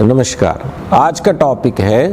नमस्कार। आज का टॉपिक है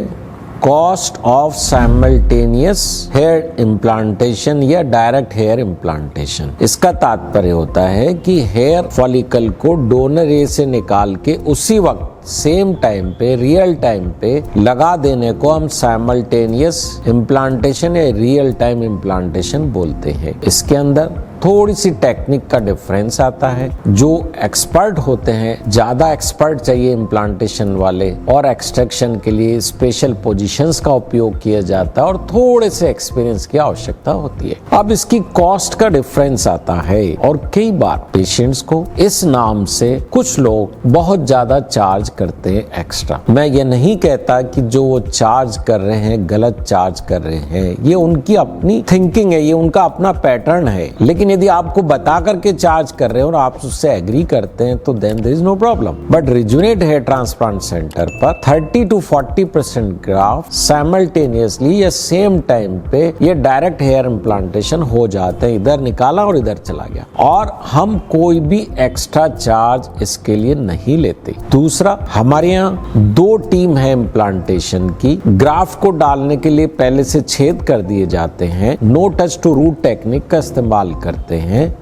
cost of simultaneous hair implantation या डायरेक्ट हेयर इम्प्लांटेशन। इसका तात्पर्य होता है कि हेयर फॉलिकल को डोनर ए से निकाल के उसी वक्त सेम टाइम पे रियल टाइम पे लगा देने को हम साइमल्टेनियस इम्प्लांटेशन या रियल टाइम इम्प्लांटेशन बोलते हैं। इसके अंदर थोड़ी सी टेक्निक का डिफरेंस आता है। जो एक्सपर्ट होते हैं, ज्यादा एक्सपर्ट चाहिए इम्प्लांटेशन वाले, और एक्सट्रैक्शन के लिए स्पेशल पोजीशंस का उपयोग किया जाता है और थोड़े से एक्सपीरियंस की आवश्यकता होती है। अब इसकी कॉस्ट का डिफरेंस आता है और कई बार पेशेंट्स को इस नाम से कुछ लोग बहुत ज्यादा चार्ज करते हैं एक्स्ट्रा। मैं ये नहीं कहता कि जो वो चार्ज कर रहे हैं गलत चार्ज कर रहे हैं, ये उनकी अपनी थिंकिंग है, ये उनका अपना पैटर्न है। लेकिन यदि आपको बता करके चार्ज कर रहे हो और आप उससे एग्री करते हैं तो then there is no problem. But Rejuvenate hair transplant centre पर 30 to 40% ग्राफ्ट साइमल्टेनियसली या सेम टाइम पे ये डायरेक्ट हेयर इम्प्लांटेशन हो जाते हैं। इधर निकाला और इधर चला गया, और हम कोई भी एक्स्ट्रा चार्ज इसके लिए नहीं लेते। दूसरा, हमारे यहाँ 2 टीम है इम्प्लांटेशन की। ग्राफ्ट को डालने के लिए पहले से छेद कर दिए जाते हैं, no touch to root technique का इस्तेमाल करते हैं।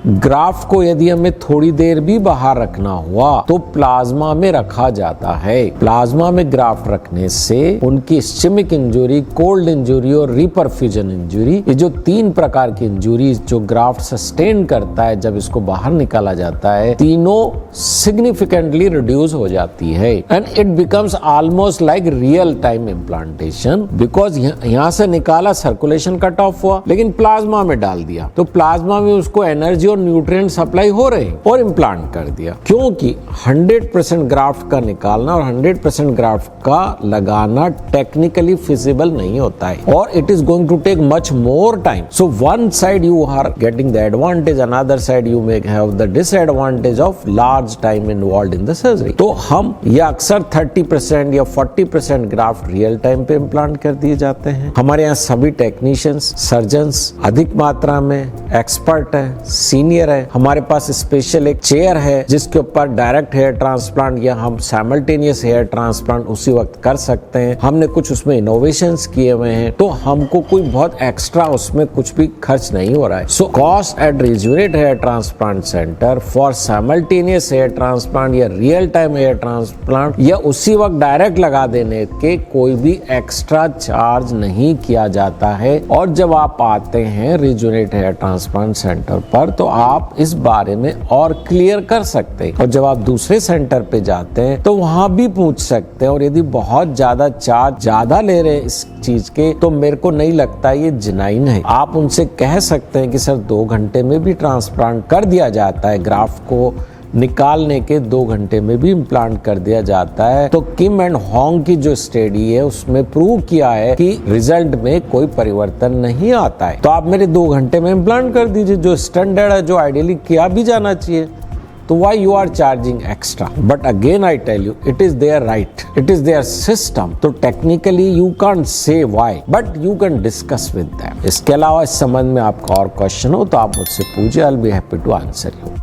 ग्राफ्ट को यदि हमें थोड़ी देर भी बाहर रखना हुआ तो प्लाज्मा में रखा जाता है। प्लाज्मा में ग्राफ्ट रखने से उनकी इस्चेमिक इंजरी, कोल्ड इंजरी और रिपरफ्यूजन इंजरी, ये जो 3 प्रकार की इंजरी जो ग्राफ्ट सस्टेन करता है जब इसको बाहर निकाला जाता है, तीनों सिग्निफिकेंटली रिड्यूस हो जाती है and it becomes almost like real time implantation. Because यहाँ से निकाला, सर्कुलेशन कट ऑफ हुआ, लेकिन प्लाज्मा में डाल दिया तो प्लाज्मा में उसको एनर्जी न्यूट्रिएंट सप्लाई हो रहे हैं और इम्प्लांट कर दिया। क्योंकि 100% ग्राफ्ट का निकालना और 100% ग्राफ्ट का लगाना टेक्निकली फिजिबल नहीं होता है और it is going to take much more time. So one side you are getting the advantage, another side you may have the disadvantage of large time involved in the surgery. तो हम या अक्सर 30% या 40% graft real time पे implant कर दिए जाते हैं। हमारे यहाँ सभी टेक्नीशियंस, सर्जन्स अधिक मात्रा में एक्सपर्ट है, सीनियर है। हमारे पास स्पेशल एक चेयर है जिसके ऊपर डायरेक्ट हेयर ट्रांसप्लांट या हम साइमल्टेनियस हेयर ट्रांसप्लांट उसी वक्त कर सकते हैं। हमने कुछ उसमें इनोवेशंस किए हुए हैं, तो हमको कोई बहुत एक्स्ट्रा उसमें कुछ भी खर्च नहीं हो रहा है। So cost at Rejuvenate hair transplant centre for simultaneous hair transplant या रियल टाइम हेयर ट्रांसप्लांट या उसी वक्त डायरेक्ट लगा देने के कोई भी एक्स्ट्रा चार्ज नहीं किया जाता है। और जब आप आते हैं रिजुनेट हेयर ट्रांसप्लांट सेंटर पर तो आप इस बारे में और क्लियर कर सकते हैं, और जब आप दूसरे सेंटर पे जाते हैं तो वहां भी पूछ सकते हैं। और यदि बहुत ज्यादा चार्ज ज्यादा ले रहे हैं इस चीज के, तो मेरे को नहीं लगता ये जेन्युइन है। आप उनसे कह सकते हैं कि सर 2 घंटे में भी ट्रांसप्लांट कर दिया जाता है, ग्राफ्ट को निकालने के 2 घंटे में भी इम्प्लांट कर दिया जाता है। तो किम एंड होंग की जो स्टडी है उसमें प्रूव किया है कि रिजल्ट में कोई परिवर्तन नहीं आता है। तो आप मेरे 2 घंटे में इम्प्लांट कर दीजिए, जो स्टैंडर्ड है, जो आइडियली किया भी जाना चाहिए। तो why you are charging extra? But again I tell you, it is their right, it is their system. तो technically you can't say why, but you can discuss with them. इसके अलावा इस संबंध में आपका और क्वेश्चन हो तो आप मुझसे पूछिए, I'll be happy to answer you.